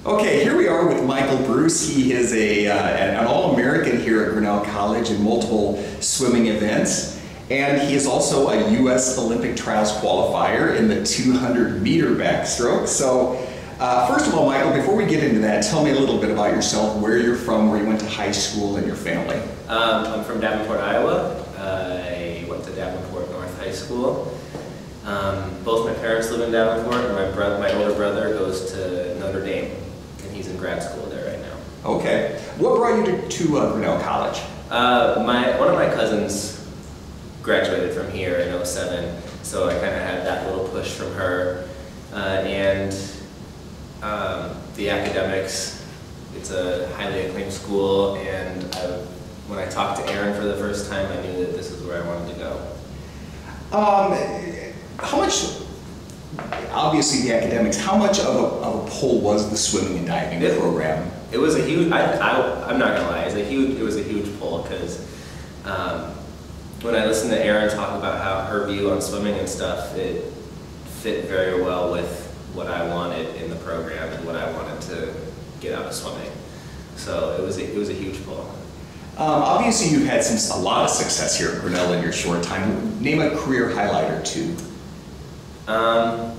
Okay, here we are with Michael Brus. He is an All-American here at Grinnell College in multiple swimming events. And he is also a U.S. Olympic Trials qualifier in the 200-meter backstroke. So, first of all, Michael, before we get into that, tell me a little bit about yourself, where you're from, where you went to high school, and your family. I'm from Davenport, Iowa. I went to Davenport North High School. Both my parents live in Davenport, and my older brother goes to Notre Dame, and he's in grad school there right now. Okay. What brought you to Grinnell College? One of my cousins graduated from here in '07, so I kind of had that little push from her. And the academics, it's a highly acclaimed school, and when I talked to Aaron for the first time, I knew that this is where I wanted to go. How much, obviously the academics, how much of a pull was the swimming and diving program? It was a huge, I'm not gonna lie, it was a huge pull, because when I listened to Erin talk about how her view on swimming and stuff, it fit very well with what I wanted in the program and what I wanted to get out of swimming. So it was a huge pull. Obviously you've had a lot of success here at Grinnell in your short time. Name a career highlight or two. I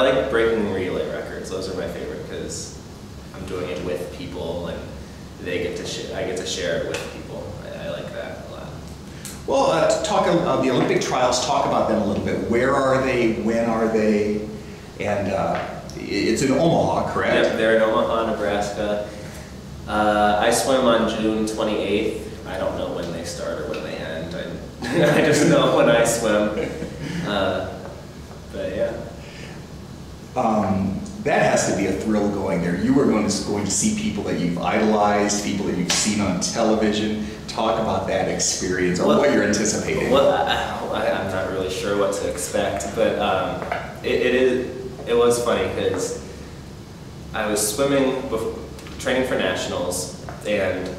like breaking relay records. Those are my favorite because I'm doing it with people and I get to share it with people. I like that a lot. Well, talk the Olympic trials, talk about them a little bit. Where are they? When are they? And it's in Omaha, correct? Yep, they're in Omaha, Nebraska. I swim on June 28th. I don't know when they start or when they end. I just know when I swim. But yeah. That has to be a thrill going there. You are going to see people that you've idolized, people that you've seen on television. Talk about that experience or what you're anticipating. Well, I'm not really sure what to expect, but it was funny because I was swimming, training for nationals, and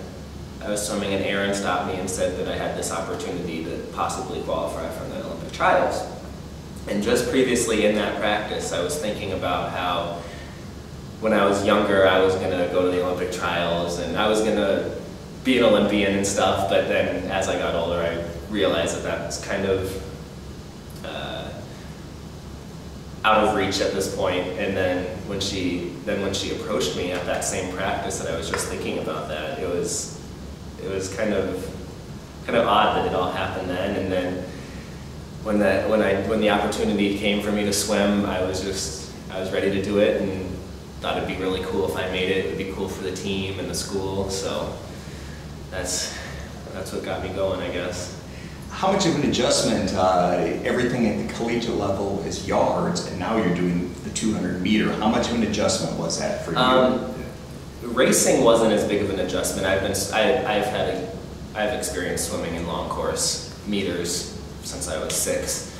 I was swimming and Aaron stopped me and said that I had this opportunity to possibly qualify for the Olympic trials. And just previously in that practice, I was thinking about how when I was younger, I was gonna go to the Olympic trials and I was gonna be an Olympian and stuff, but then as I got older, I realized that that's kind of out of reach at this point. And then when she approached me at that same practice, that I was just thinking about that, it was kind of odd that it all happened then. And then when the opportunity came for me to swim, I was ready to do it and thought it'd be really cool if I made it. It'd be cool for the team and the school. So that's what got me going, I guess. How much of an adjustment, everything at the collegiate level is yards, and now you're doing the 200 meter. How much of an adjustment was that for you? Racing wasn't as big of an adjustment. I've experienced swimming in long course meters since I was 6,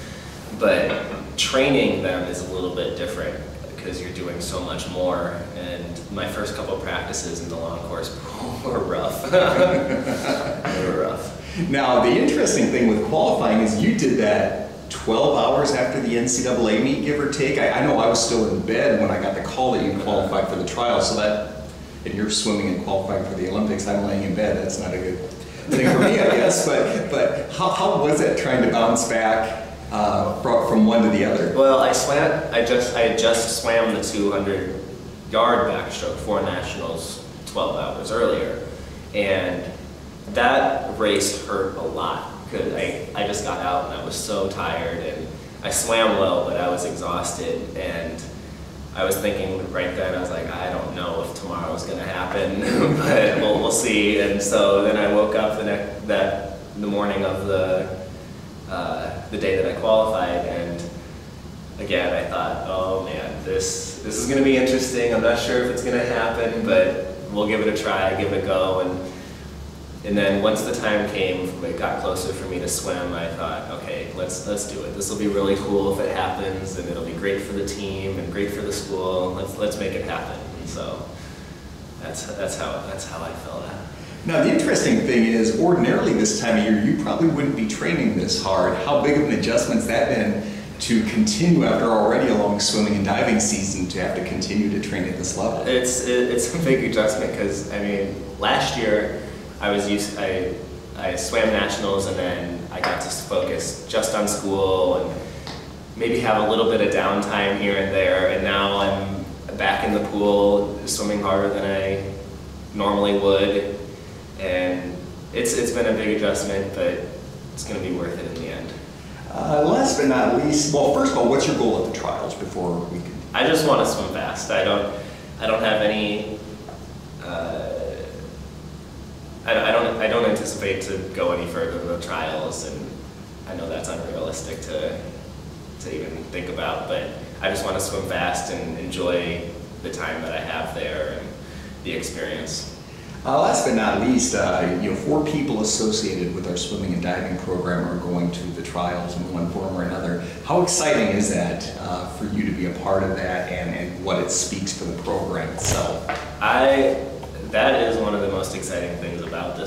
but training them is a little bit different because you're doing so much more. And my first couple practices in the long course were rough. They were rough. Now, the interesting thing with qualifying is you did that 12 hours after the NCAA meet, give or take. I know I was still in bed when I got the call that you qualified for the trials, so and you're swimming and qualifying for the Olympics, I'm laying in bed. That's not a good thing for me, I guess. But how was it trying to bounce back from one to the other? Well, I had just swam the 200-yard backstroke for nationals 12 hours earlier, and that race hurt a lot because I just got out and I was so tired, and I swam well, but I was exhausted, and I was thinking right then, I was like, I don't know if tomorrow's gonna happen, but we'll see. And so then I woke up the morning of the day that I qualified, and again I thought, oh man, this is gonna be interesting. I'm not sure if it's gonna happen, but we'll give it a try, give it a go. And then once the time came, it got closer for me to swim, I thought, okay, let's do it. This will be really cool if it happens, and it'll be great for the team and great for the school. Let's make it happen. And so that's how I felt that. Now the interesting thing is, ordinarily this time of year, you probably wouldn't be training this hard. How big of an adjustment's that been to continue after already a long swimming and diving season to have to continue to train at this level? It's a big adjustment because, I mean, last year I swam nationals and then I got to focus just on school and maybe have a little bit of downtime here and there, and now I'm back in the pool swimming harder than I normally would, and it's been a big adjustment, but it's going to be worth it in the end. Last but not least, well, first of all, what's your goal at the trials before we can? I just want to swim fast. I don't have any. I don't anticipate to go any further than the trials, and I know that's unrealistic to even think about. But I just want to swim fast and enjoy the time that I have there and the experience. Last but not least, 4 people associated with our swimming and diving program are going to the trials in one form or another. How exciting is that for you to be a part of that, and what it speaks for the program itself? That is one of the most exciting things about the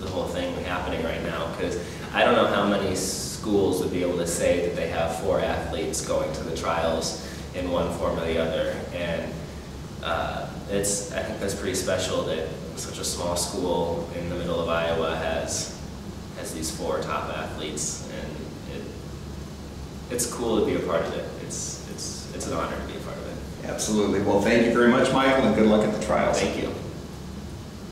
whole thing happening right now, because I don't know how many schools would be able to say that they have 4 athletes going to the trials in one form or the other, and I think that's pretty special that such a small school in the middle of Iowa has these 4 top athletes, and it's cool to be a part of it. It's an honor to be a part of it. Absolutely. Well, thank you very much, Michael, and good luck at the trials. Thank you.